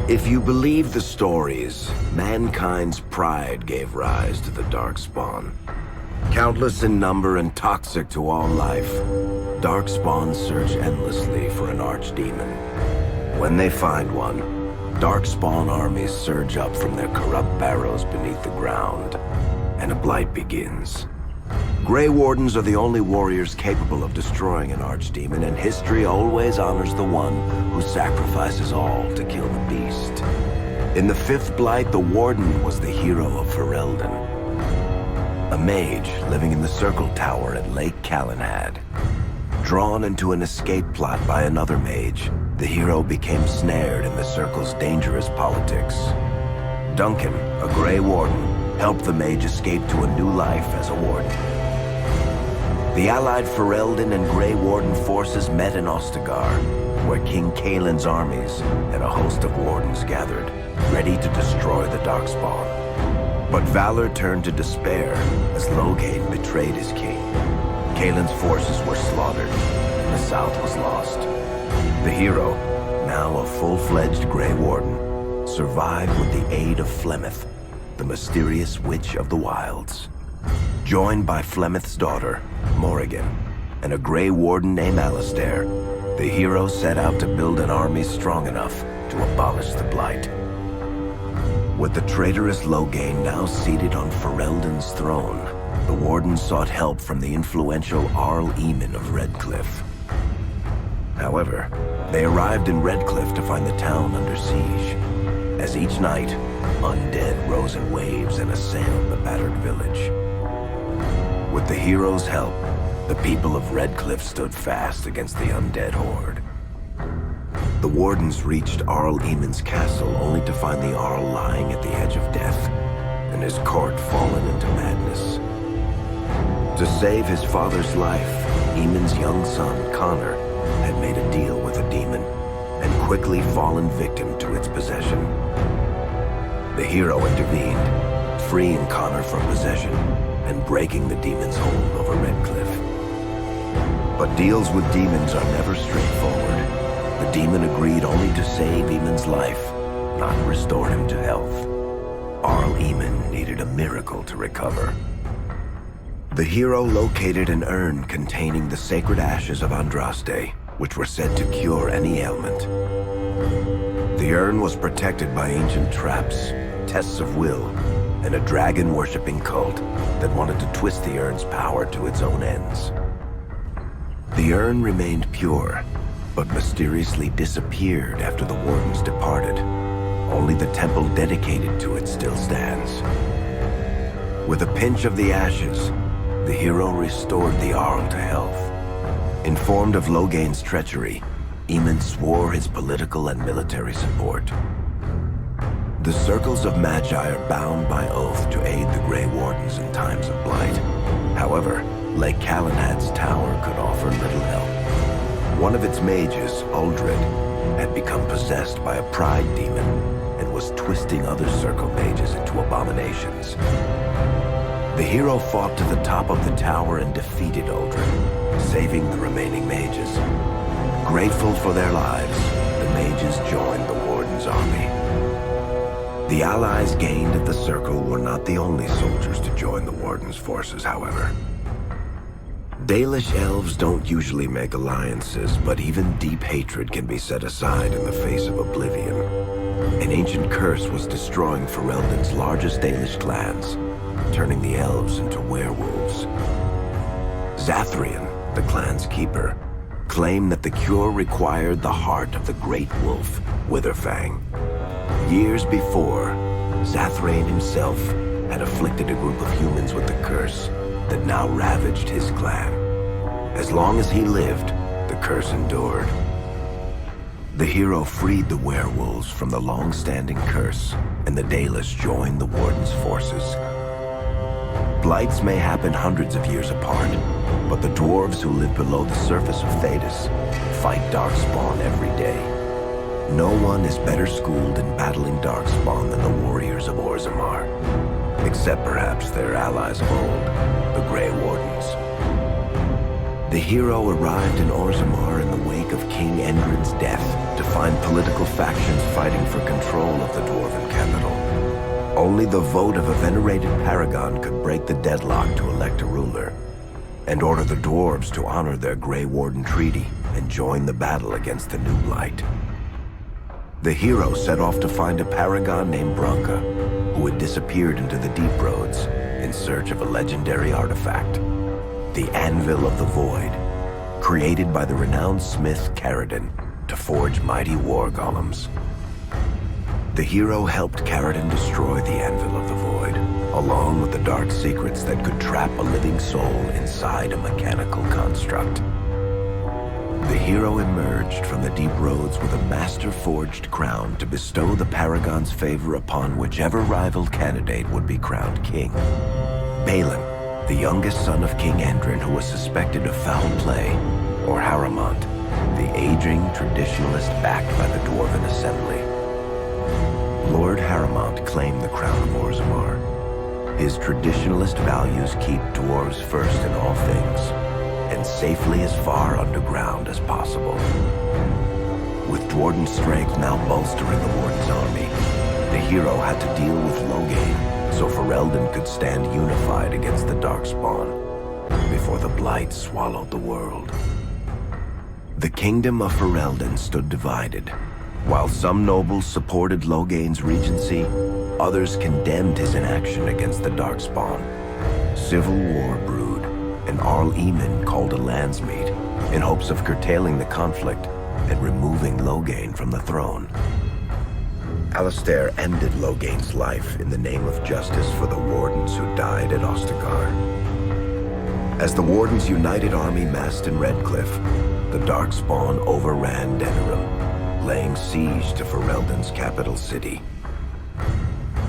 If you believe the stories, mankind's pride gave rise to the Darkspawn. Countless in number and toxic to all life, Darkspawn search endlessly for an archdemon. When they find one, Darkspawn armies surge up from their corrupt barrows beneath the ground, and a blight begins. Grey Wardens are the only warriors capable of destroying an archdemon, and history always honors the one who sacrifices all to kill the beast. In the fifth blight, the Warden was the hero of Ferelden, a mage living in the Circle Tower at Lake Calenhad. Drawn into an escape plot by another mage, the hero became snared in the Circle's dangerous politics. Duncan, a Grey Warden, helped the mage escape to a new life as a warden. The allied Ferelden and Grey Warden forces met in Ostagar, where King Kaelin's armies and a host of wardens gathered, ready to destroy the Darkspawn. But valor turned to despair as Loghain betrayed his king. Kaelin's forces were slaughtered, and the south was lost. The hero, now a full-fledged Grey Warden, survived with the aid of Flemeth, the mysterious witch of the wilds. Joined by Flemeth's daughter, Morrigan, and a Grey Warden named Alistair, the hero set out to build an army strong enough to abolish the Blight. With the traitorous Loghain now seated on Ferelden's throne, the Warden sought help from the influential Arl Eamon of Redcliffe. However, they arrived in Redcliffe to find the town under siege. As each night, undead rose in waves and assailed the battered village. With the hero's help, the people of Redcliffe stood fast against the undead horde. The Wardens reached Arl Eamon's castle only to find the Arl lying at the edge of death, and his court fallen into madness. To save his father's life, Eamon's young son, Connor, had made a deal with a demon, and quickly fallen victim to its possession. The hero intervened, freeing Connor from possession, and breaking the demon's hold over Redcliffe. But deals with demons are never straightforward. The demon agreed only to save Eamon's life, not restore him to health. Arl Eamon needed a miracle to recover. The hero located an urn containing the sacred ashes of Andraste, which were said to cure any ailment. The urn was protected by ancient traps, tests of will, and a dragon-worshipping cult that wanted to twist the urn's power to its own ends. The urn remained pure, but mysteriously disappeared after the Wardens departed. Only the temple dedicated to it still stands. With a pinch of the ashes, the hero restored the Arl to health. Informed of Loghain's treachery, Eamon swore his political and military support. The circles of Magi are bound by oath to aid the Grey Wardens in times of blight. However, Lake Calenhad's tower could offer little help. One of its mages, Uldred, had become possessed by a pride demon and was twisting other circle mages into abominations. The hero fought to the top of the tower and defeated Uldred, saving the remaining mages. Grateful for their lives, the mages joined the Warden's army. The allies gained at the Circle were not the only soldiers to join the Warden's forces, however. Dalish elves don't usually make alliances, but even deep hatred can be set aside in the face of oblivion. An ancient curse was destroying Ferelden's largest Dalish clans, turning the elves into werewolves. Zathrian, the clan's keeper, claimed that the cure required the heart of the great wolf, Witherfang. Years before, Zathrian himself had afflicted a group of humans with the curse that now ravaged his clan. As long as he lived, the curse endured. The hero freed the werewolves from the long-standing curse, and the Dalish joined the Warden's forces. Blights may happen hundreds of years apart, but the dwarves who live below the surface of Thedas fight Darkspawn every day. No one is better schooled in battling Darkspawn than the warriors of Orzammar, except perhaps their allies of old, the Grey Wardens. The hero arrived in Orzammar in the wake of King Endrin's death to find political factions fighting for control of the Dwarven capital. Only the vote of a venerated paragon could break the deadlock to elect a ruler, and order the dwarves to honor their Grey Warden treaty and join the battle against the new blight. The hero set off to find a paragon named Branka, who had disappeared into the Deep Roads in search of a legendary artifact, the Anvil of the Void, created by the renowned smith Caradon to forge mighty war golems. The hero helped Caradon destroy the Anvil of the Void, along with the dark secrets that could trap a living soul inside a mechanical construct. The hero emerged from the Deep Roads with a master-forged crown to bestow the Paragon's favor upon whichever rival candidate would be crowned king. Balin, the youngest son of King Endrin who was suspected of foul play, or Haramont, the aging traditionalist backed by the Dwarven Assembly. Lord Haramont claimed the crown of Orzammar. His traditionalist values keep dwarves first in all things, and safely as far underground as possible. With Dwarden strength now bolstering the Warden's army, the hero had to deal with Loghain so Ferelden could stand unified against the Darkspawn before the Blight swallowed the world. The kingdom of Ferelden stood divided. While some nobles supported Loghain's regency, others condemned his inaction against the Darkspawn. Civil war brewed, and Arl Eamon called a landsmeet in hopes of curtailing the conflict and removing Loghain from the throne. Alistair ended Loghain's life in the name of justice for the Wardens who died at Ostagar. As the Wardens' united army massed in Redcliffe, the Darkspawn overran Denerim, laying siege to Ferelden's capital city.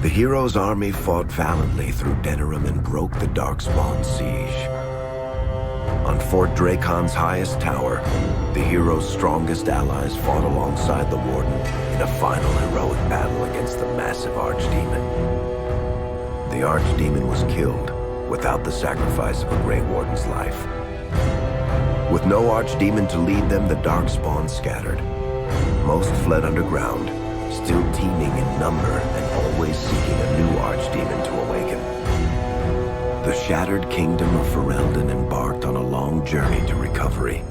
The hero's army fought valiantly through Denerim and broke the Darkspawn's siege. On Fort Dracon's highest tower, the hero's strongest allies fought alongside the Warden in a final heroic battle against the massive Archdemon. The Archdemon was killed without the sacrifice of a Grey Warden's life. With no Archdemon to lead them, the Darkspawn scattered. Most fled underground, still teeming in number and always seeking a new Archdemon to awaken. The shattered kingdom of Ferelden embarked on a long journey to recovery.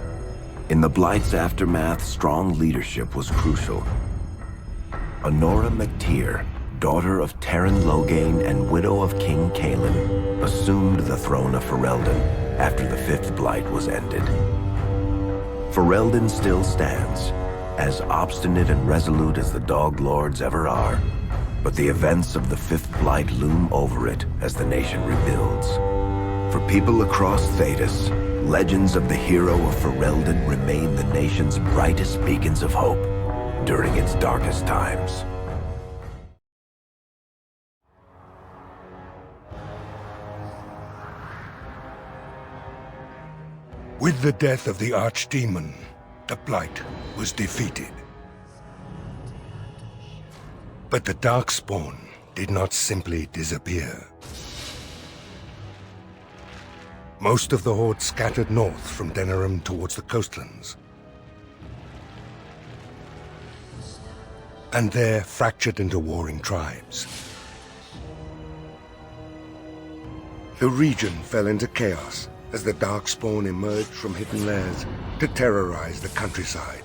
In the Blight's aftermath, strong leadership was crucial. Honora McTeer, daughter of Terran Loghain and widow of King Kaelin, assumed the throne of Ferelden after the Fifth Blight was ended. Ferelden still stands, as obstinate and resolute as the Dog Lords ever are, but the events of the Fifth Blight loom over it as the nation rebuilds. For people across Thedas, legends of the hero of Ferelden remain the nation's brightest beacons of hope during its darkest times. With the death of the Archdemon, the Blight was defeated. But the Darkspawn did not simply disappear. Most of the Horde scattered north from Denerim towards the coastlands, and there fractured into warring tribes. The region fell into chaos as the Darkspawn emerged from hidden lairs to terrorize the countryside.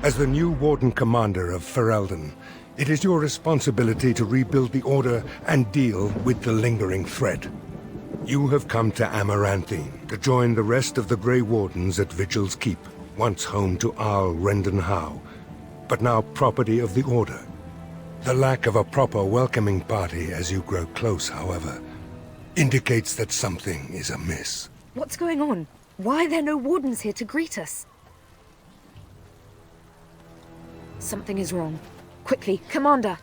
As the new Warden-Commander of Ferelden, it is your responsibility to rebuild the Order and deal with the lingering threat. You have come to Amaranthine to join the rest of the Grey Wardens at Vigil's Keep, once home to Arl Rendenhau, but now property of the Order. The lack of a proper welcoming party as you grow close, however, indicates that something is amiss. What's going on? Why are there no Wardens here to greet us? Something is wrong. Quickly, Commander!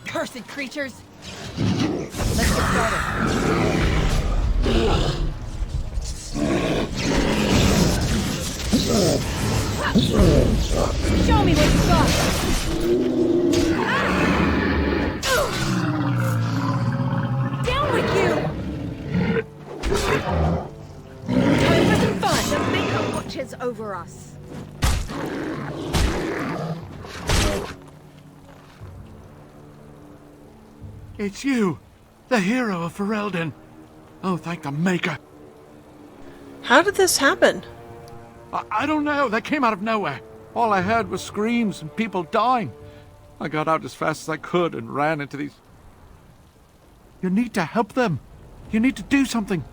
Cursed creatures! Let's get started. Show me what you got! Down with you! Time for some It's you, the hero of Ferelden. Oh, thank the Maker. How did this happen? I don't know. They came out of nowhere. All I heard was screams and people dying. I got out as fast as I could and ran into these... You need to help them. You need to do something.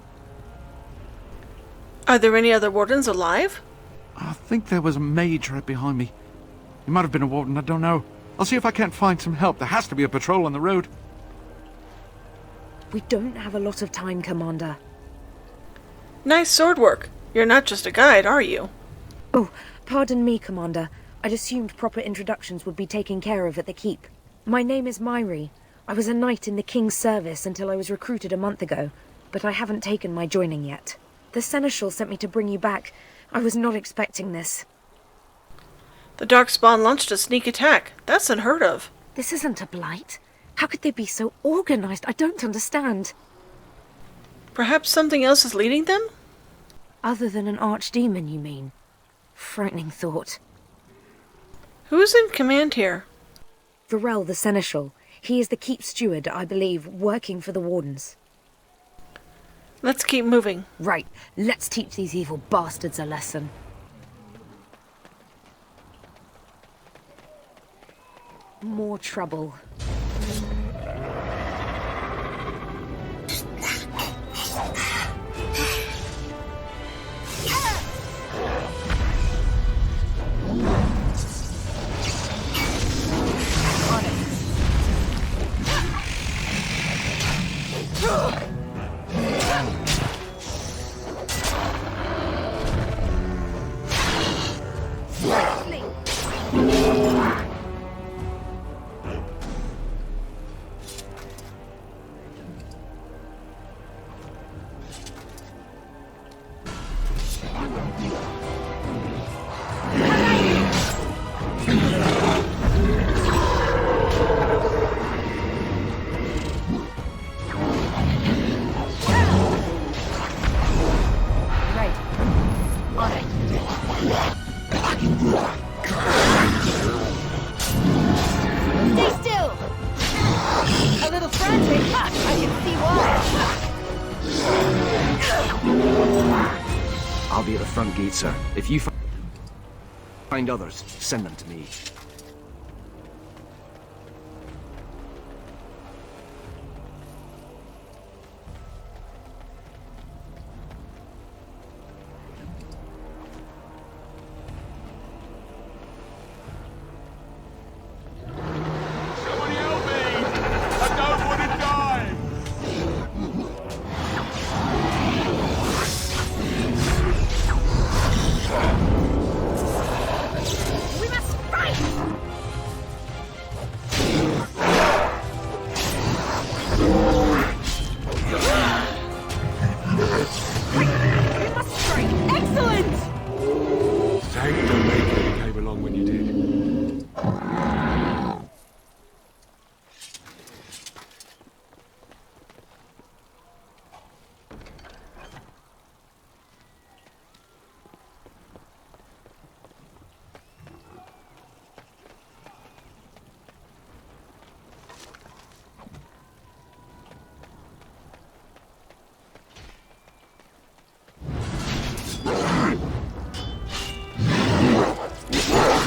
Are there any other wardens alive? I think there was a mage right behind me. He might have been a warden, I don't know. I'll see if I can't find some help. There has to be a patrol on the road. We don't have a lot of time, Commander. Nice sword work. You're not just a guide, are you? Oh, pardon me, Commander. I'd assumed proper introductions would be taken care of at the keep. My name is Myri. I was a knight in the King's service until I was recruited a month ago, but I haven't taken my joining yet. The Seneschal sent me to bring you back. I was not expecting this. The Darkspawn launched a sneak attack. That's unheard of. This isn't a blight. How could they be so organized? I don't understand. Perhaps something else is leading them? Other than an archdemon, you mean? Frightening thought. Who's in command here? Varel the Seneschal. He is the keep steward, I believe, working for the Wardens. Let's keep moving. Right, let's teach these evil bastards a lesson. More trouble. I'll be at the front gate, sir. If you find others, send them to me. Somebody help me! I don't want to die! We must fight! We must strike! Excellent! Thank the Maker you came along when you did.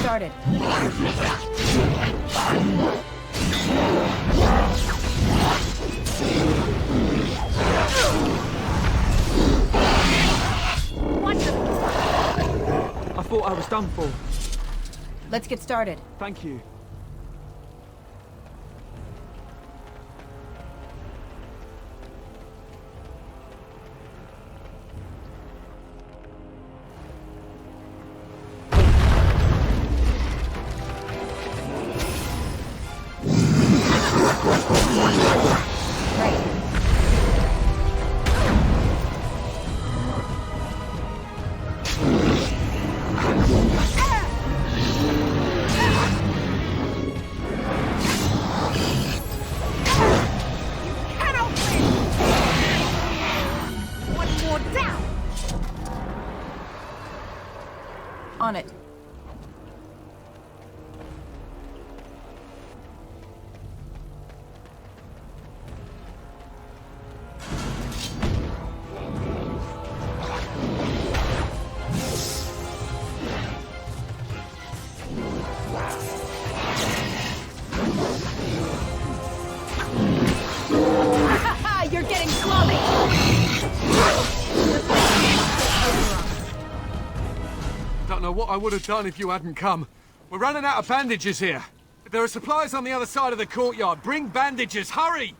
Started. I thought I was done for. Let's get started. Thank you. On it. know what I would have done if you hadn't come. We're running out of bandages here. There are supplies on the other side of the courtyard. Bring bandages, hurry!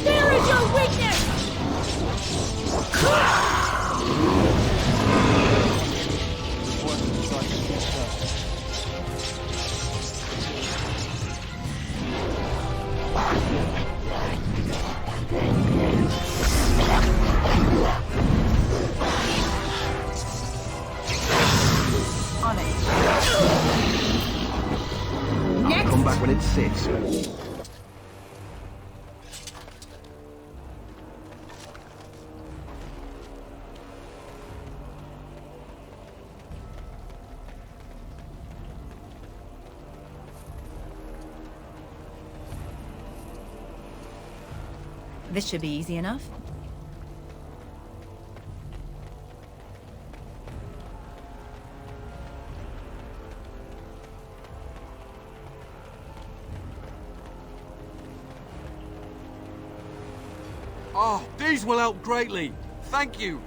There is your weakness! On it. I'll come back when it sits. This should be easy enough. Oh, these will help greatly. Thank you.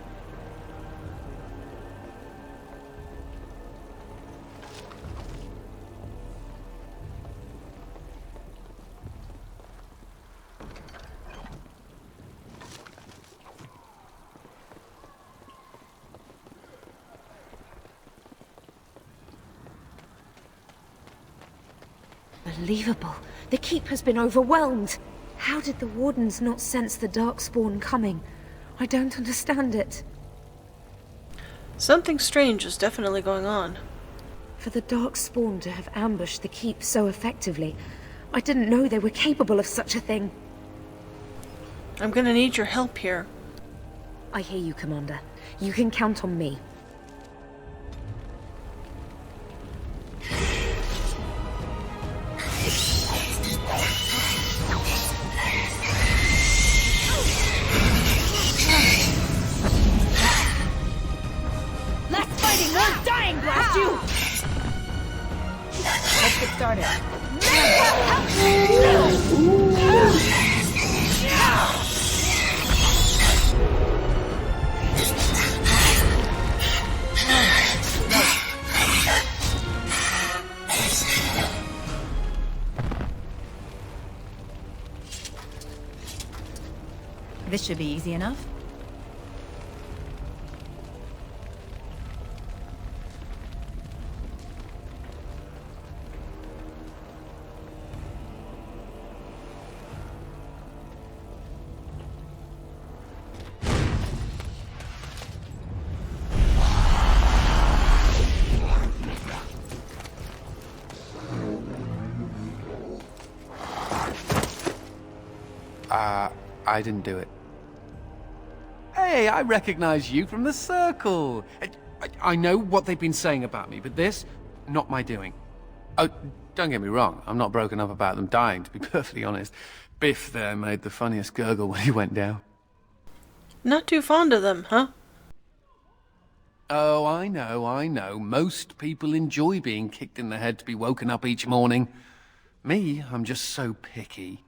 Unbelievable. The keep has been overwhelmed. How did the Wardens not sense the Darkspawn coming? I don't understand it. Something strange is definitely going on. For the Darkspawn to have ambushed the keep so effectively, I didn't know they were capable of such a thing. I'm gonna need your help here. I hear you, Commander. You can count on me. Less fighting, more dying, blast you! Let's get started. This should be easy enough. I didn't do it. Hey, I recognize you from the circle. I know what they've been saying about me, but this, not my doing. Oh, don't get me wrong, I'm not broken up about them dying, to be perfectly honest. Biff there made the funniest gurgle when he went down. Not too fond of them, huh? Oh, I know. Most people enjoy being kicked in the head to be woken up each morning. Me, I'm just so picky.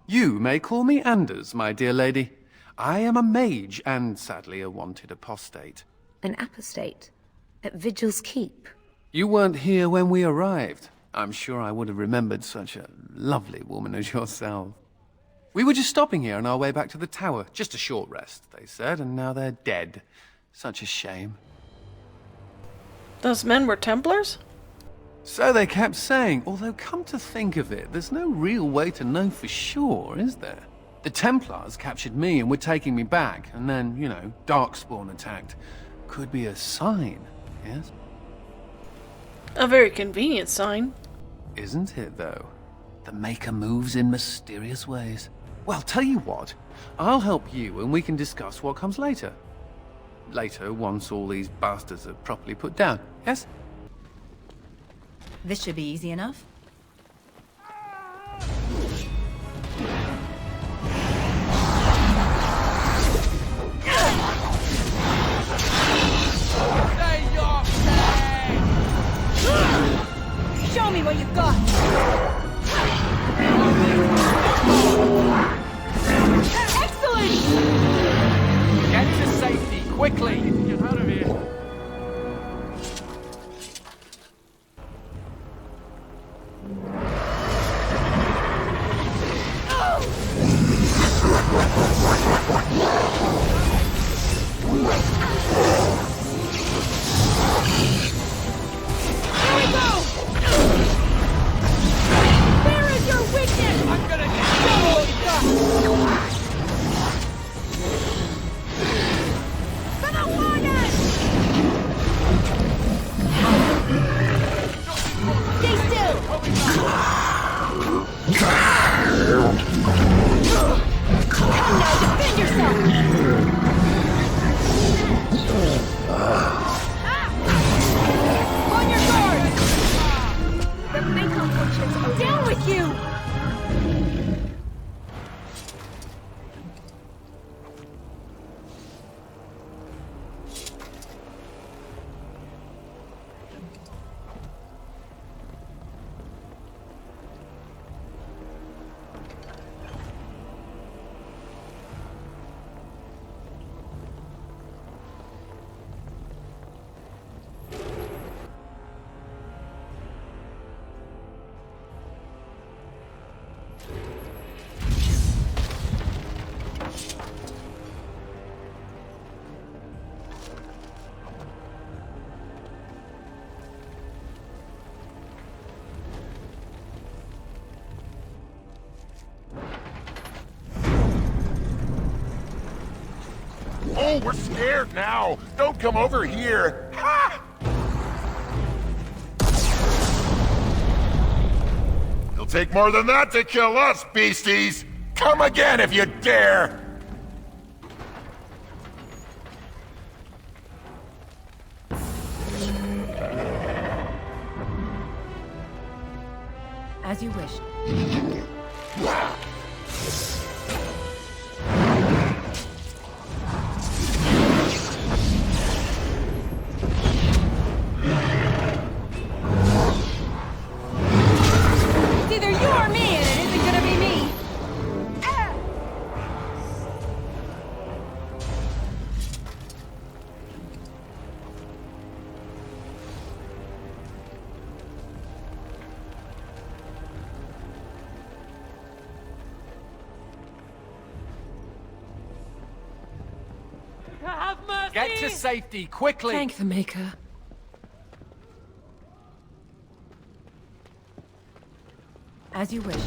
You may call me Anders, my dear lady. I am a mage, and sadly a wanted apostate. An apostate? At Vigil's keep? You weren't here when we arrived. I'm sure I would have remembered such a lovely woman as yourself. We were just stopping here on our way back to the tower. Just a short rest, they said, and now they're dead. Such a shame. Those men were Templars? So they kept saying, although come to think of it, there's no real way to know for sure, is there? The Templars captured me and were taking me back, and then, you know, Darkspawn attacked. Could be a sign, yes? A very convenient sign. Isn't it, though? The Maker moves in mysterious ways. Well, tell you what. I'll help you and we can discuss what comes later. Later, once all these bastards are properly put down, yes? This should be easy enough. Show me what you've got! Excellent! Get to safety, quickly! Get out of here. Oh, we're scared now! Don't come over here! Ha! It'll take more than that to kill us, beasties! Come again if you dare! As you wish. Get to safety, quickly! Thank the Maker. As you wish.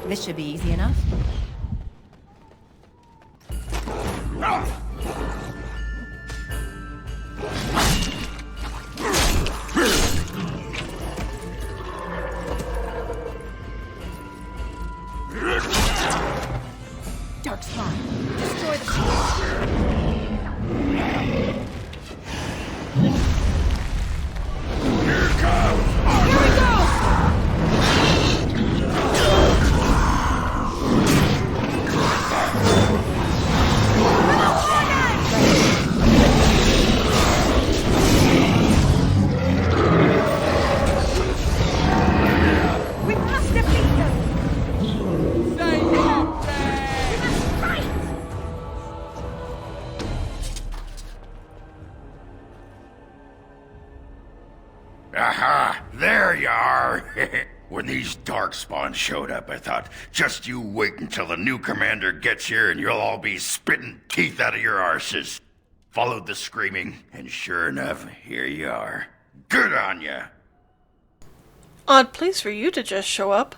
This should be easy enough. Darkspawn, destroy the core. When these Darkspawn showed up, I thought, just you wait until the new commander gets here and you'll all be spitting teeth out of your arses. Followed the screaming, and sure enough, here you are. Good on ya! Odd place for you to just show up.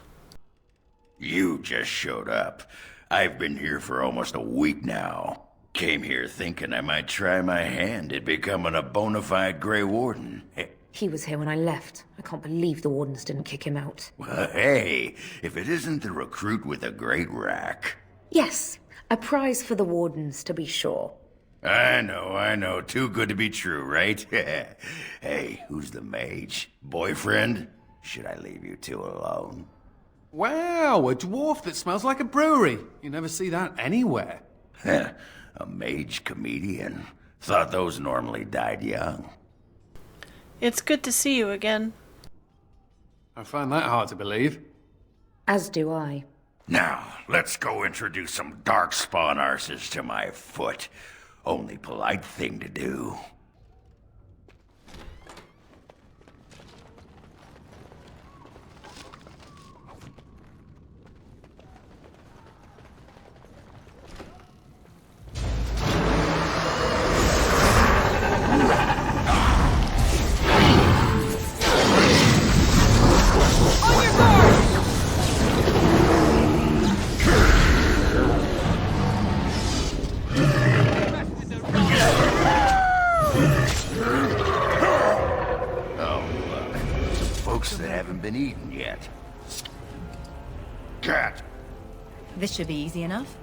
You just showed up. I've been here for almost a week now. Came here thinking I might try my hand at becoming a bona fide Grey Warden. He was here when I left. I can't believe the Wardens didn't kick him out. Well, hey, if it isn't the recruit with a great rack. Yes, a prize for the Wardens, to be sure. I know. Too good to be true, right? Hey, who's the mage? Boyfriend? Should I leave you two alone? Wow, a dwarf that smells like a brewery. You never see that anywhere. A mage comedian. Thought those normally died young. It's good to see you again. I find that hard to believe. As do I. Now, let's go introduce some Darkspawn arses to my foot. Only polite thing to do. That haven't been eaten yet. Cat! This should be easy enough.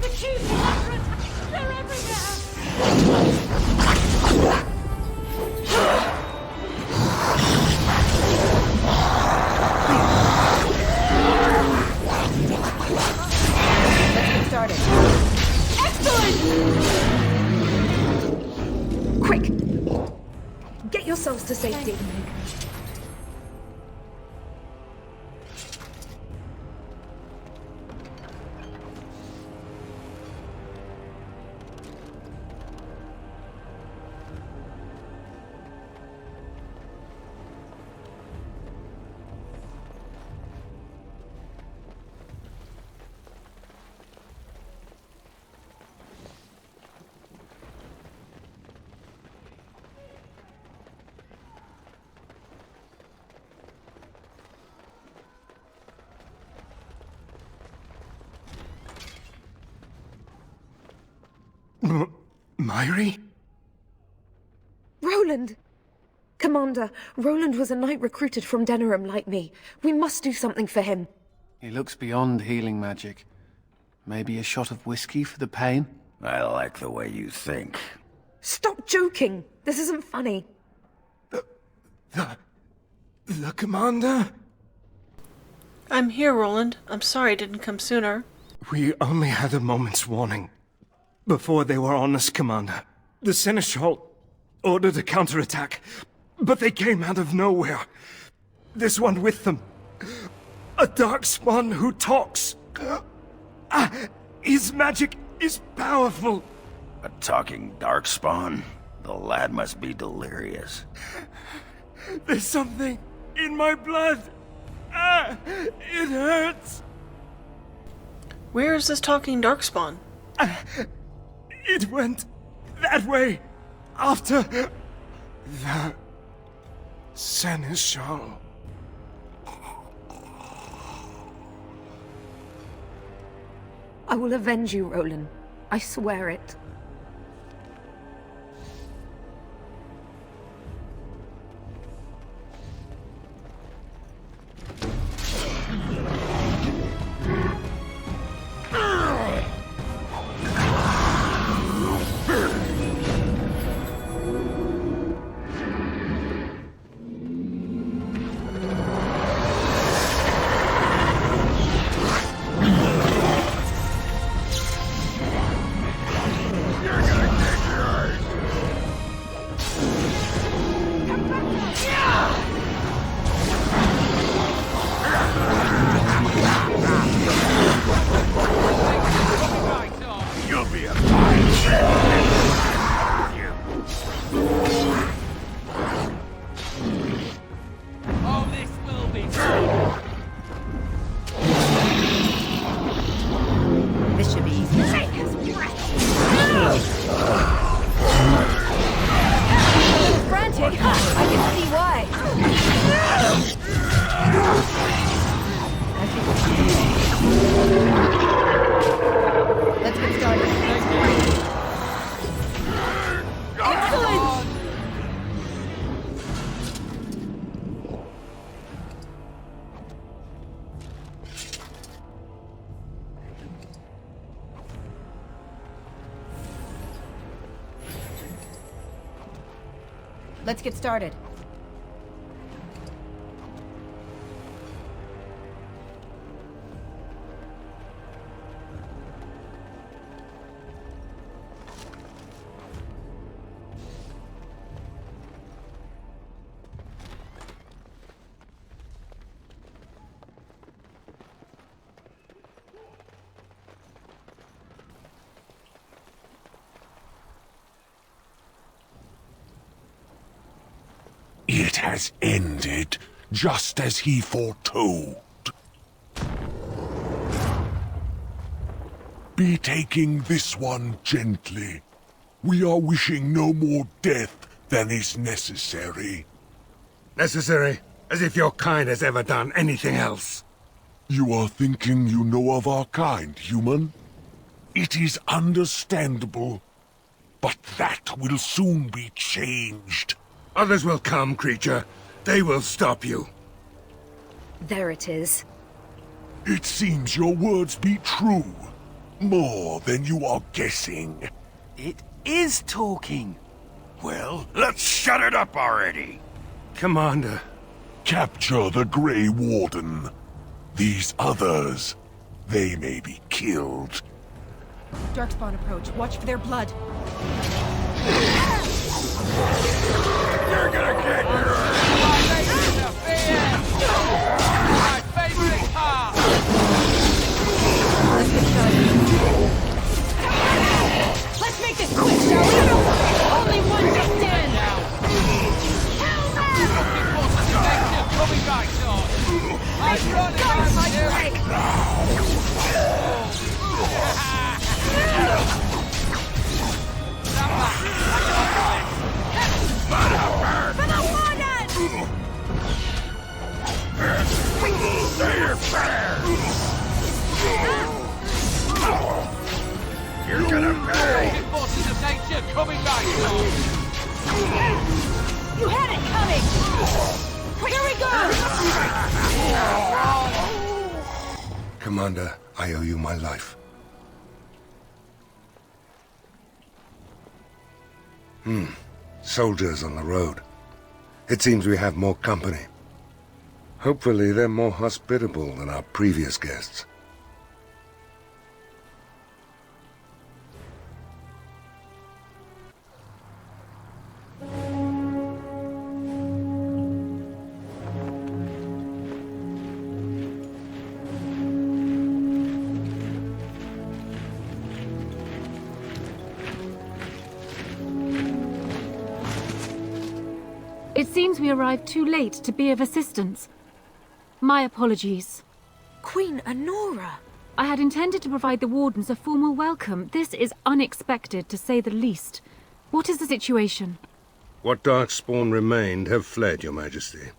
The cubes are under attack! They're everywhere! Started. Excellent! Quick! Get yourselves to safety. Myri? Roland! Commander, Roland was a knight recruited from Denerim like me. We must do something for him. He looks beyond healing magic. Maybe a shot of whiskey for the pain? I like the way you think. Stop joking! This isn't funny. The commander? I'm here, Roland. I'm sorry I didn't come sooner. We only had a moment's warning. Before they were on us, Commander. The Seneschal ordered a counterattack, but they came out of nowhere. This one with them. A Darkspawn who talks. His magic is powerful. A talking Darkspawn? The lad must be delirious. There's something in my blood. It hurts. Where is this talking Darkspawn? It went that way after the Seneschal. I will avenge you, Roland. I swear it. Let's get started. It has ended, just as he foretold. Be taking this one gently. We are wishing no more death than is necessary. Necessary? As if your kind has ever done anything else. You are thinking you know of our kind, human? It is understandable, but that will soon be changed. Others will come, creature. They will stop you. There it is. It seems your words be true. More than you are guessing. It is talking. Well, let's shut it up already. Commander. Capture the Grey Warden. These others, they may be killed. Darkspawn approach. Watch for their blood. You're gonna get Let's make this quick, shall we? Only one to stand. For the Warden! Say your prayers! You're gonna pay! Forces of nature coming back! You had it coming! Here we go! Commander, I owe you my life. Soldiers on the road. It seems we have more company. Hopefully they're more hospitable than our previous guests. It seems we arrived too late to be of assistance. My apologies. Queen Honora! I had intended to provide the Wardens a formal welcome. This is unexpected, to say the least. What is the situation? What Darkspawn remained have fled, Your Majesty.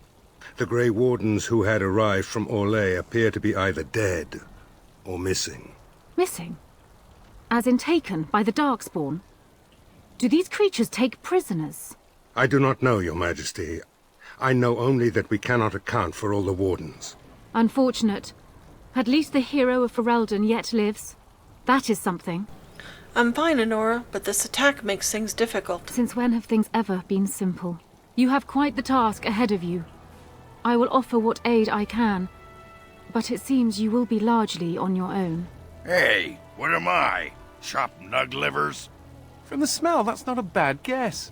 The Grey Wardens who had arrived from Orlais appear to be either dead or missing. Missing? As in taken by the Darkspawn? Do these creatures take prisoners? I do not know, Your Majesty. I know only that we cannot account for all the Wardens. Unfortunate. At least the hero of Ferelden yet lives. That is something. I'm fine, Honora, but this attack makes things difficult. Since when have things ever been simple? You have quite the task ahead of you. I will offer what aid I can, but it seems you will be largely on your own. Hey, what am I? Chopped nug livers? From the smell, that's not a bad guess.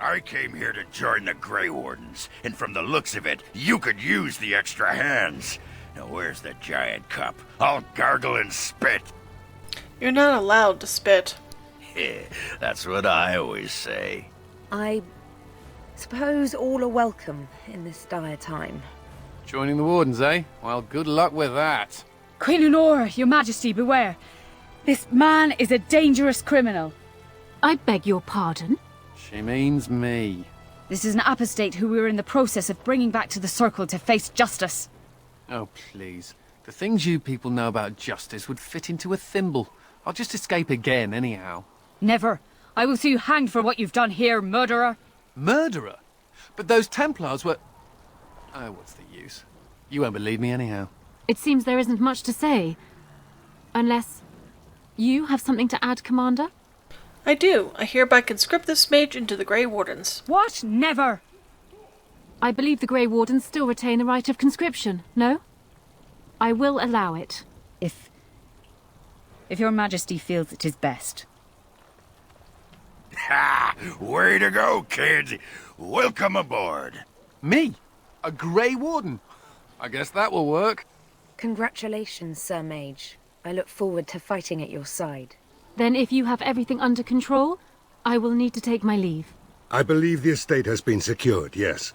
I came here to join the Grey Wardens, and from the looks of it, you could use the extra hands. Now where's the giant cup? I'll gargle and spit. You're not allowed to spit. That's what I always say. I suppose all are welcome in this dire time. Joining the Wardens, eh? Well, good luck with that. Queen Honora, Your Majesty, beware. This man is a dangerous criminal. I beg your pardon? She means me. This is an apostate who we were in the process of bringing back to the Circle to face justice. Oh, please. The things you people know about justice would fit into a thimble. I'll just escape again, anyhow. Never. I will see you hanged for what you've done here, murderer. Murderer? But those Templars were... Oh, what's the use? You won't believe me anyhow. It seems there isn't much to say. Unless... you have something to add, Commander? I do. I hereby conscript this mage into the Grey Wardens. What? Never! I believe the Grey Wardens still retain the right of conscription, no? I will allow it. If your Majesty feels it is best. Ha! Way to go, kids! Welcome aboard. Me? A Grey Warden? I guess that will work. Congratulations, Sir Mage. I look forward to fighting at your side. Then if you have everything under control, I will need to take my leave. I believe the estate has been secured, yes.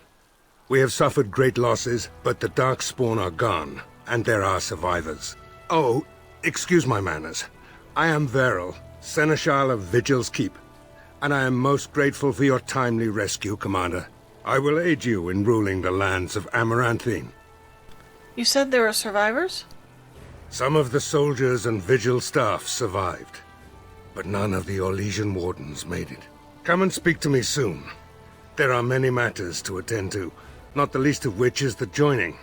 We have suffered great losses, but the Darkspawn are gone, and there are survivors. Oh, excuse my manners. I am Veril, Seneschal of Vigil's Keep, and I am most grateful for your timely rescue, Commander. I will aid you in ruling the lands of Amaranthine. You said there are survivors? Some of the soldiers and Vigil staff survived, but none of the Orlesian Wardens made it. Come and speak to me soon. There are many matters to attend to, not the least of which is the joining.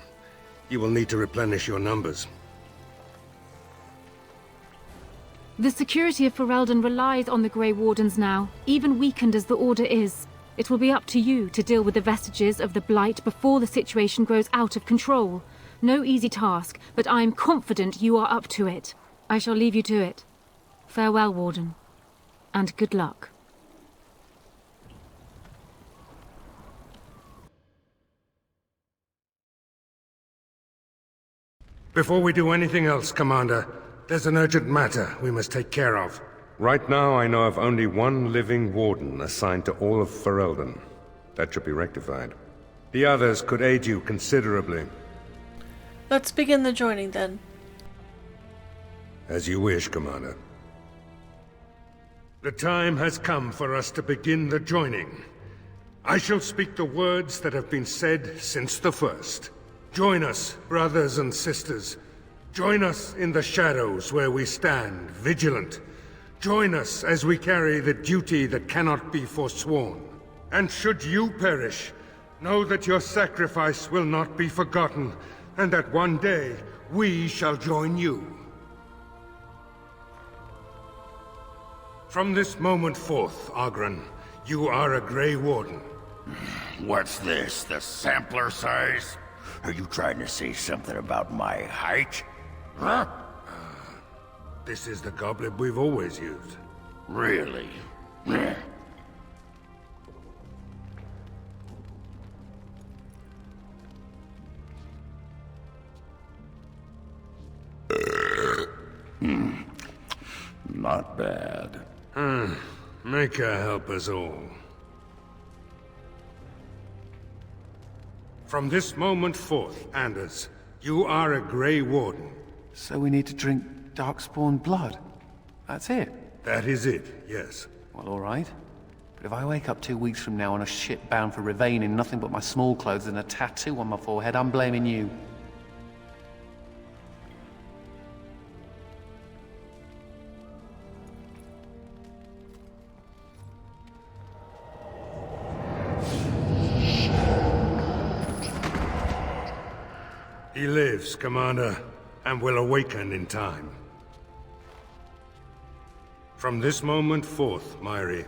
You will need to replenish your numbers. The security of Ferelden relies on the Grey Wardens now, even weakened as the Order is. It will be up to you to deal with the vestiges of the Blight before the situation grows out of control. No easy task, but I am confident you are up to it. I shall leave you to it. Farewell, Warden, and good luck. Before we do anything else, Commander, there's an urgent matter we must take care of. Right now, I know of only one living Warden assigned to all of Ferelden. That should be rectified. The others could aid you considerably. Let's begin the joining then. As you wish, Commander. The time has come for us to begin the joining. I shall speak the words that have been said since the first. Join us, brothers and sisters. Join us in the shadows where we stand, vigilant. Join us as we carry the duty that cannot be forsworn. And should you perish, know that your sacrifice will not be forgotten, and that one day we shall join you. From this moment forth, Oghren, you are a Grey Warden. What's this, the sampler size? Are you trying to say something about my height? Huh? This is the goblet we've always used. Really? Not bad. Make her help us all. From this moment forth, Anders, you are a Grey Warden. So we need to drink Darkspawn blood? That's it? That is it, yes. Well, alright. But if I wake up 2 weeks from now on a ship bound for Rivain in nothing but my small clothes and a tattoo on my forehead, I'm blaming you. He lives, Commander, and will awaken in time. From this moment forth, Myri,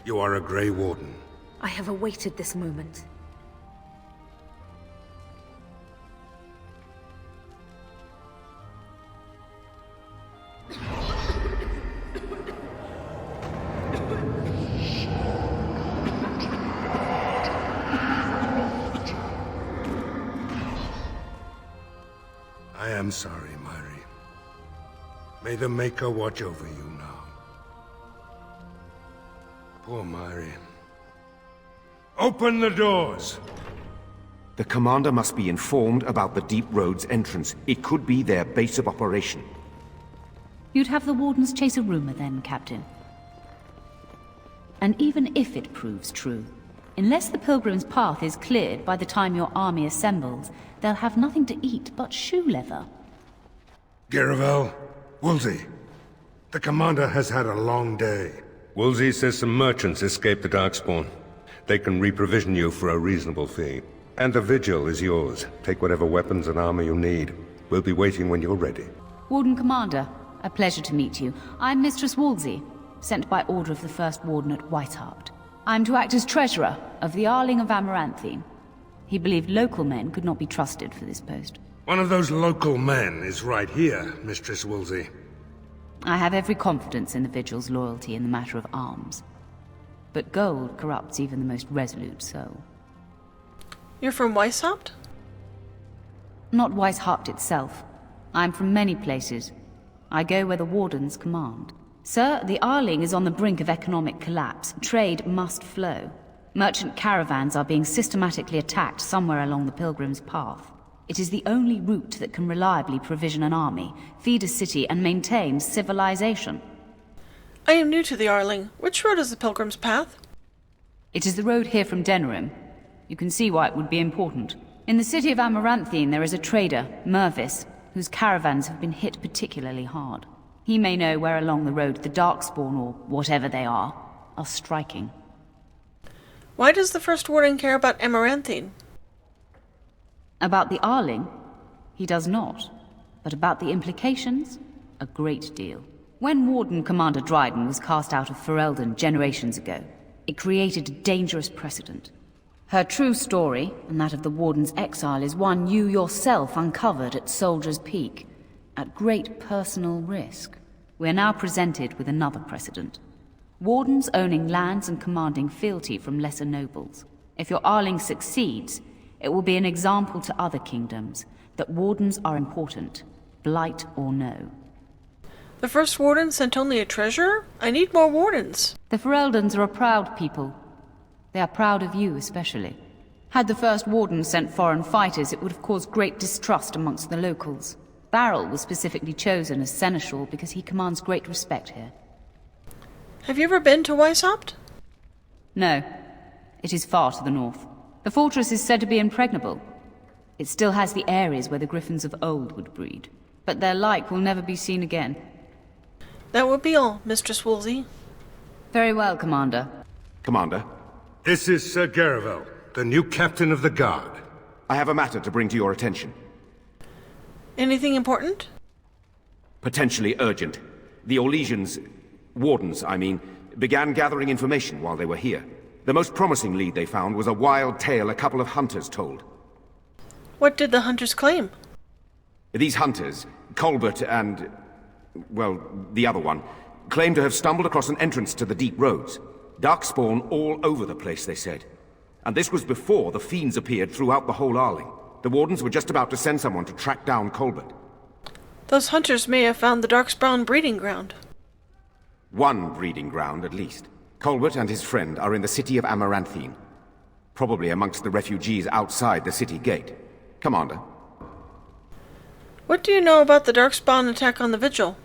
you are a Grey Warden. I have awaited this moment. I am sorry, Myri. May the Maker watch over you now. Poor Myri. Open the doors! The Commander must be informed about the Deep Road's entrance. It could be their base of operation. You'd have the Wardens chase a rumor then, Captain. And even if it proves true, unless the Pilgrim's path is cleared by the time your army assembles, they'll have nothing to eat but shoe leather. Garavel, Woolsey. The Commander has had a long day. Woolsey says some merchants escaped the Darkspawn. They can reprovision you for a reasonable fee. And the Vigil is yours. Take whatever weapons and armor you need. We'll be waiting when you're ready. Warden-Commander, a pleasure to meet you. I'm Mistress Woolsey. sent by order of the First Warden at Whitehart. I'm to act as treasurer of the Arling of Amaranthine. He believed local men could not be trusted for this post. One of those local men is right here, Mistress Woolsey. I have every confidence in the Vigil's loyalty in the matter of arms. But gold corrupts even the most resolute soul. You're from Weishaupt? Not Weishaupt itself. I'm from many places. I go where the Wardens command. Sir, the Arling is on the brink of economic collapse. Trade must flow. Merchant caravans are being systematically attacked somewhere along the Pilgrim's Path. It is the only route that can reliably provision an army, feed a city, and maintain civilization. I am new to the Arling. Which road is the Pilgrim's Path? It is the road here from Denerim. You can see why it would be important. In the city of Amaranthine there is a trader, Mervis, whose caravans have been hit particularly hard. He may know where along the road the Darkspawn, or whatever they are striking. Why does the First Warden care about Amaranthine? About the Arling? He does not. But about the implications? A great deal. When Warden-Commander Dryden was cast out of Ferelden generations ago, it created a dangerous precedent. Her true story, and that of the Warden's exile, is one you yourself uncovered at Soldier's Peak, at great personal risk. We are now presented with another precedent. Wardens owning lands and commanding fealty from lesser nobles. If your Arling succeeds, it will be an example to other kingdoms that Wardens are important, blight or no. The First Warden sent only a treasurer? I need more Wardens. The Fereldans are a proud people. They are proud of you especially. Had the First Warden sent foreign fighters, it would have caused great distrust amongst the locals. Barrel was specifically chosen as seneschal because he commands great respect here. Have you ever been to Weishaupt? No. It is far to the north. The fortress is said to be impregnable. It still has the areas where the griffins of old would breed. But their like will never be seen again. That would be all, Mistress Woolsey. Very well, Commander. Commander? This is Sir Garavel, the new captain of the guard. I have a matter to bring to your attention. Anything important? Potentially urgent. The Orlesians, Wardens, I mean, began gathering information while they were here. The most promising lead they found was a wild tale a couple of hunters told. What did the hunters claim? These hunters, Colbert and, well, the other one, claim to have stumbled across an entrance to the deep roads. Darkspawn all over the place, they said. And this was before the fiends appeared throughout the whole Arling. The Wardens were just about to send someone to track down Colbert. Those hunters may have found the Darkspawn breeding ground. One breeding ground, at least. Colbert and his friend are in the city of Amaranthine. Probably amongst the refugees outside the city gate. Commander. What do you know about the Darkspawn attack on the Vigil?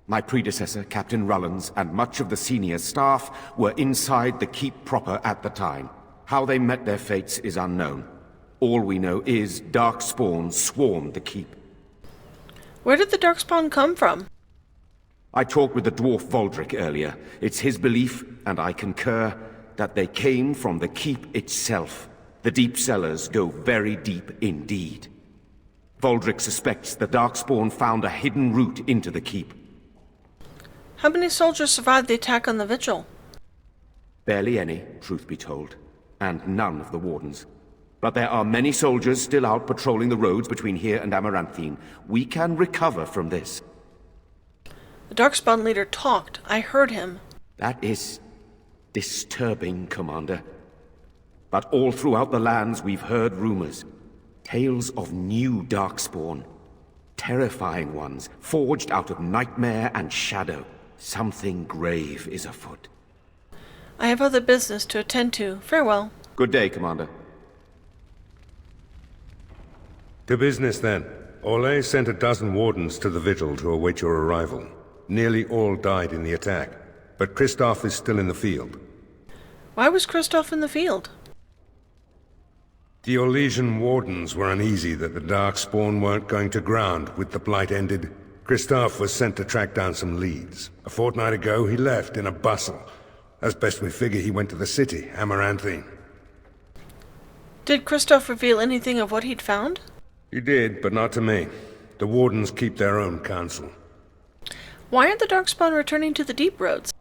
My predecessor, Captain Rullans, and much of the senior staff were inside the keep proper at the time. How they met their fates is unknown. All we know is Darkspawn swarmed the keep. Where did the Darkspawn come from? I talked with the dwarf Voldric earlier. It's his belief, and I concur, that they came from the keep itself. The deep cellars go very deep indeed. Voldric suspects the Darkspawn found a hidden route into the keep. How many soldiers survived the attack on the Vigil? Barely any, truth be told, and none of the Wardens. But there are many soldiers still out patrolling the roads between here and Amaranthine. We can recover from this. The Darkspawn leader talked. I heard him. That is disturbing, Commander. But all throughout the lands we've heard rumors. Tales of new Darkspawn. Terrifying ones, forged out of nightmare and shadow. Something grave is afoot. I have other business to attend to. Farewell. Good day, Commander. To business, then. Orlais sent a dozen Wardens to the Vigil to await your arrival. Nearly all died in the attack, but Kristoff is still in the field. Why was Kristoff in the field? The Orlesian Wardens were uneasy that the Darkspawn weren't going to ground with the Blight ended. Kristoff was sent to track down some leads. A fortnight ago, he left in a bustle. As best we figure, he went to the city, Amaranthine. Did Kristoff reveal anything of what he'd found? He did, but not to me. The Wardens keep their own counsel. Why aren't the Darkspawn returning to the deep roads?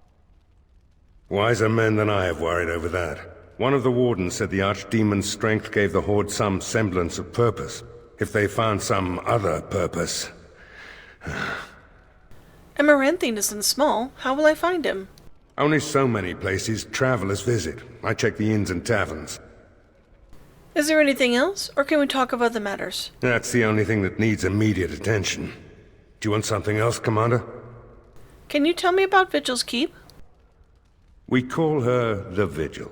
Wiser men than I have worried over that. One of the Wardens said the Archdemon's strength gave the Horde some semblance of purpose. If they found some other purpose... Amaranthine isn't small. How will I find him? Only so many places travelers visit. I check the inns and taverns. Is there anything else, or can we talk of other matters? That's the only thing that needs immediate attention. Do you want something else, Commander? Can you tell me about Vigil's keep? We call her the Vigil.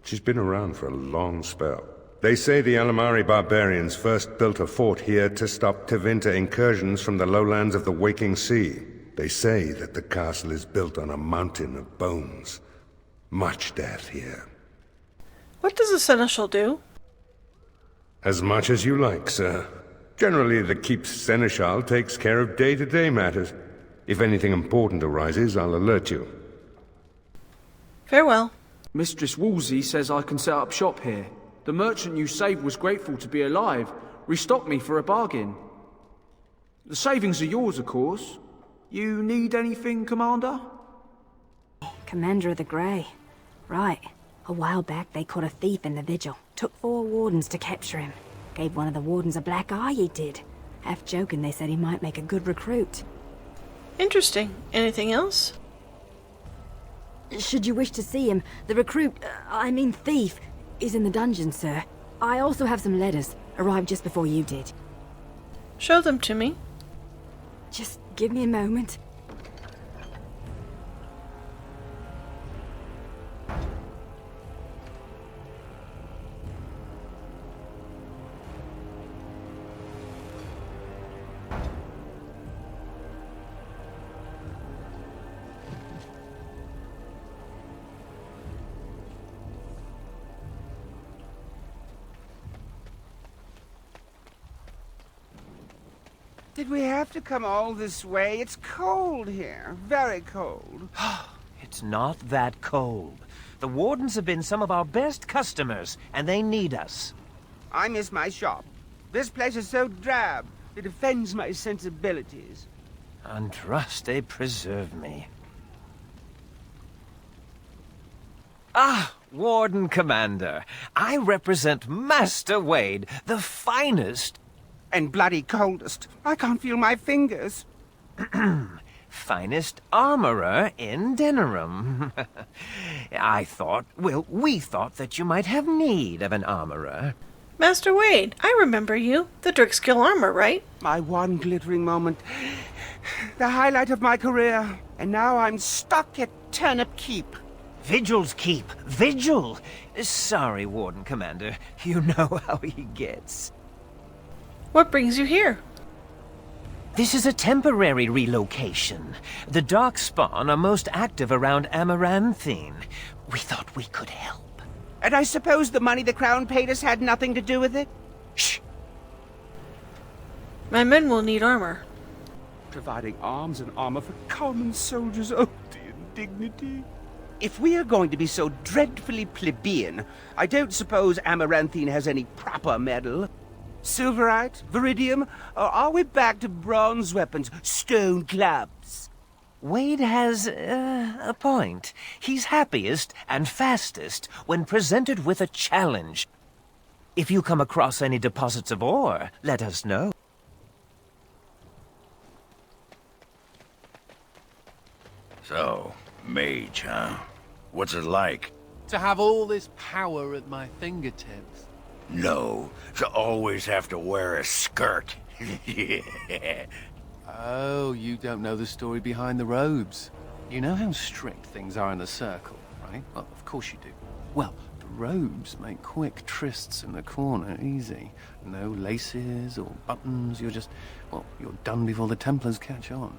She's been around for a long spell. They say the Alamari barbarians first built a fort here to stop Tevinter incursions from the lowlands of the Waking Sea. They say that the castle is built on a mountain of bones. Much death here. What does a seneschal do? As much as you like, sir. Generally, the keep's seneschal takes care of day-to-day matters. If anything important arises, I'll alert you. Farewell. Mistress Woolsey says I can set up shop here. The merchant you saved was grateful to be alive, restocked me for a bargain. The savings are yours, of course. You need anything, Commander? Commander of the Grey. Right. A while back they caught a thief in the Vigil. Took 4 Wardens to capture him. Gave one of the Wardens a black eye, he did. Half joking, they said he might make a good recruit. Interesting. Anything else? Should you wish to see him, the recruit, thief, is in the dungeon, sir. I also have some letters. Arrived just before you did. Show them to me. Just give me a moment. Did we have to come all this way? It's cold here. Very cold. It's not that cold. The Wardens have been some of our best customers, and they need us. I miss my shop. This place is so drab. It offends my sensibilities. Andraste preserve me. Ah, Warden-Commander. I represent Master Wade, the finest... And bloody coldest. I can't feel my fingers. Finest armorer in Denerim. We thought that you might have need of an armorer. Master Wade, I remember you. The Drickskill armor, right? My one glittering moment. The highlight of my career. And now I'm stuck at Turnip Keep. Vigil's Keep. Vigil! Sorry, Warden-Commander. You know how he gets. What brings you here? This is a temporary relocation. The Darkspawn are most active around Amaranthine. We thought we could help. And I suppose the money the Crown paid us had nothing to do with it? Shh! My men will need armor. Providing arms and armor for common soldiers. Oh, the indignity. If we are going to be so dreadfully plebeian, I don't suppose Amaranthine has any proper medal. Silverite? Viridium? Or are we back to bronze weapons, stone clubs? Wade has a point. He's happiest and fastest when presented with a challenge. If you come across any deposits of ore, let us know. So, mage, huh? What's it like? To have all this power at my fingertips. No, to always have to wear a skirt. Oh, you don't know the story behind the robes. You know how strict things are in the Circle, right? Well, of course you do. Well, the robes make quick trysts in the corner easy. No laces or buttons, you're done before the Templars catch on.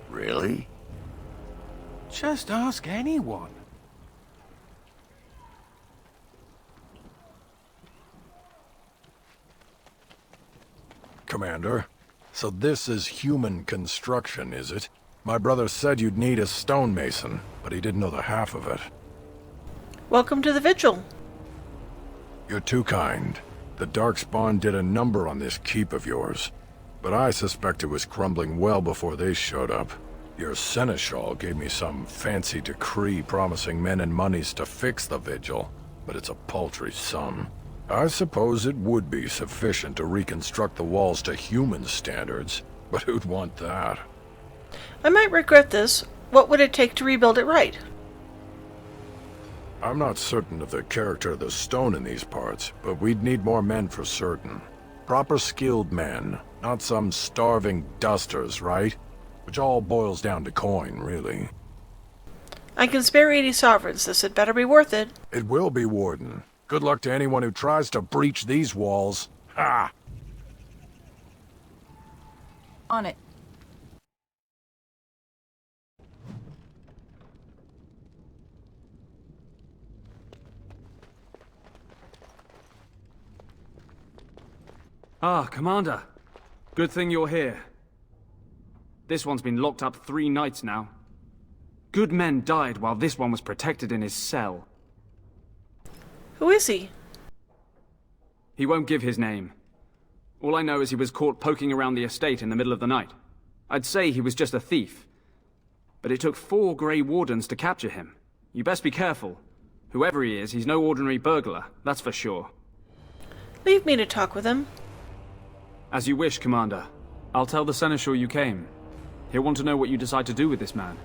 Really? Just ask anyone. Commander, so this is human construction, is it? My brother said you'd need a stonemason, but he didn't know the half of it. Welcome to the Vigil. You're too kind. The Darkspawn did a number on this keep of yours, but I suspect it was crumbling well before they showed up. Your seneschal gave me some fancy decree promising men and monies to fix the Vigil, but it's a paltry sum. I suppose it would be sufficient to reconstruct the walls to human standards, but who'd want that? I might regret this. What would it take to rebuild it right? I'm not certain of the character of the stone in these parts, but we'd need more men for certain. Proper skilled men, not some starving dusters, right? Which all boils down to coin, really. I can spare 80 sovereigns. This had better be worth it. It will be, Warden. Good luck to anyone who tries to breach these walls. Ha! On it. Ah, Commander. Good thing you're here. This one's been locked up 3 nights now. Good men died while this one was protected in his cell. Who is he? He won't give his name. All I know is he was caught poking around the estate in the middle of the night. I'd say he was just a thief. But it took 4 Grey Wardens to capture him. You best be careful. Whoever he is, he's no ordinary burglar, that's for sure. Leave me to talk with him. As you wish, Commander. I'll tell the Seneschal you came. He'll want to know what you decide to do with this man.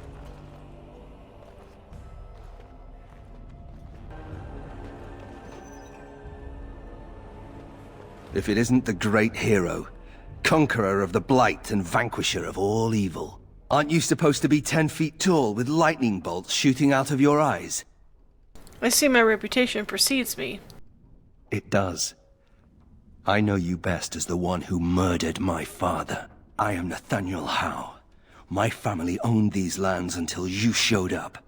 If it isn't the great hero, conqueror of the blight and vanquisher of all evil. Aren't you supposed to be 10 feet tall with lightning bolts shooting out of your eyes? I see my reputation precedes me. It does. I know you best as the one who murdered my father. I am Nathaniel Howe. My family owned these lands until you showed up.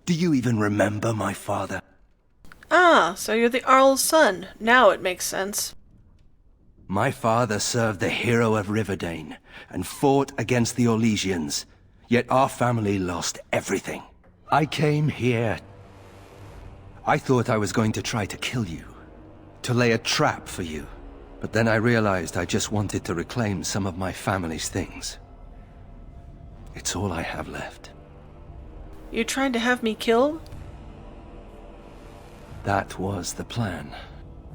Do you even remember my father? Ah, so you're the Arl's son. Now it makes sense. My father served the hero of Riverdane and fought against the Orlesians, yet our family lost everything. I came here. I thought I was going to try to kill you, to lay a trap for you. But then I realized I just wanted to reclaim some of my family's things. It's all I have left. You tried to have me killed? That was the plan.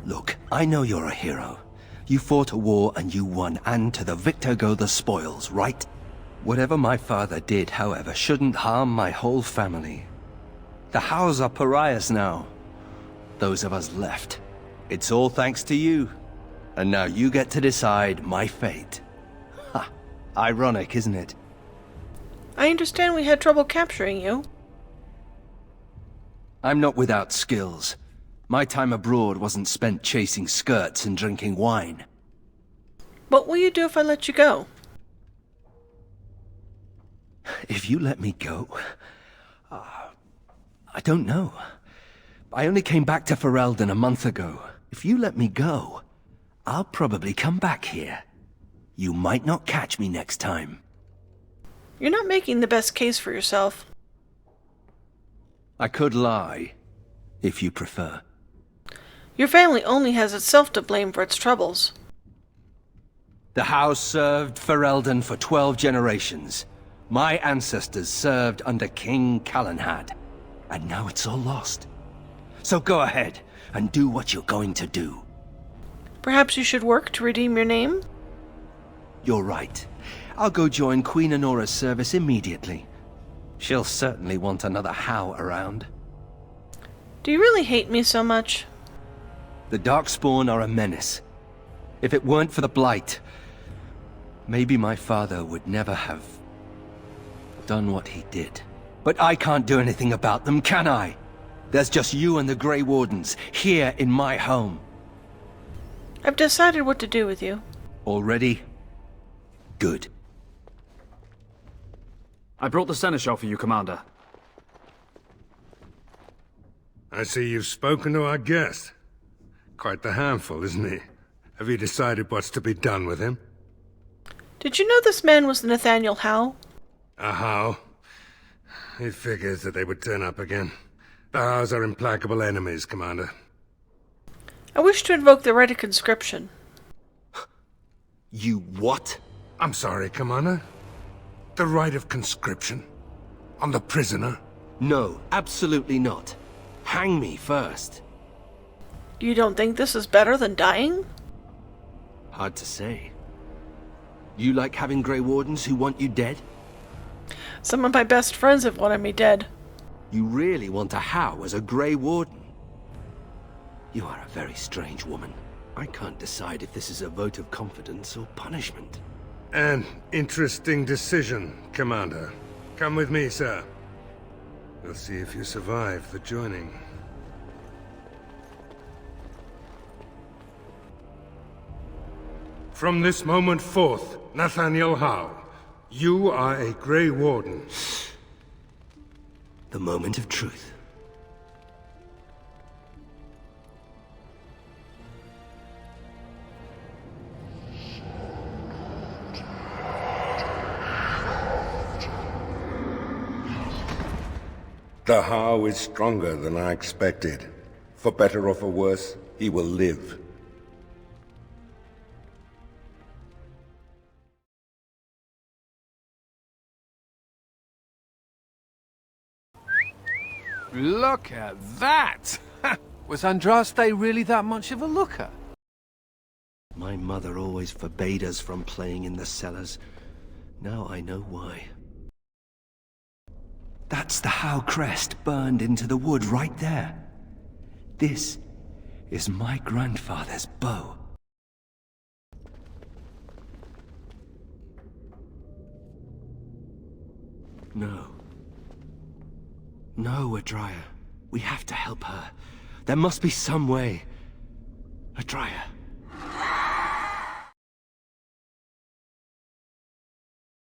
Look, I know you're a hero. You fought a war and you won, and to the victor go the spoils, right? Whatever my father did, however, shouldn't harm my whole family. The Howes are pariahs now. Those of us left. It's all thanks to you. And now you get to decide my fate. Ha! Ironic, isn't it? I understand we had trouble capturing you. I'm not without skills. My time abroad wasn't spent chasing skirts and drinking wine. What will you do if I let you go? If you let me go... I don't know. I only came back to Ferelden a month ago. If you let me go, I'll probably come back here. You might not catch me next time. You're not making the best case for yourself. I could lie, if you prefer. Your family only has itself to blame for its troubles. The house served Ferelden for 12 generations. My ancestors served under King Calenhad, and now it's all lost. So go ahead and do what you're going to do. Perhaps you should work to redeem your name? You're right. I'll go join Queen Honora's service immediately. She'll certainly want another Howe around. Do you really hate me so much? The Darkspawn are a menace. If it weren't for the Blight, maybe my father would never have done what he did. But I can't do anything about them, can I? There's just you and the Grey Wardens here in my home. I've decided what to do with you. Already? Good. I brought the Seneschal for you, Commander. I see you've spoken to our guest. Quite the handful, isn't he? Have you decided what's to be done with him? Did you know this man was Nathaniel Howe? A Howe? It figures that they would turn up again. The Howes are implacable enemies, Commander. I wish to invoke the Rite of Conscription. You what? I'm sorry, Commander. The Rite of Conscription? On the prisoner? No, absolutely not. Hang me first. You don't think this is better than dying? Hard to say. You like having Grey Wardens who want you dead? Some of my best friends have wanted me dead. You really want a How as a Grey Warden? You are a very strange woman. I can't decide if this is a vote of confidence or punishment. An interesting decision, Commander. Come with me, sir. We'll see if you survive the joining. From this moment forth, Nathaniel Howe, you are a Grey Warden. The moment of truth. The Howe is stronger than I expected. For better or for worse, he will live. Look at that! Was Andraste really that much of a looker? My mother always forbade us from playing in the cellars. Now I know why. That's the Howe crest burned into the wood right there. This is my grandfather's bow. No. No, Adria. We have to help her. There must be some way. Adria.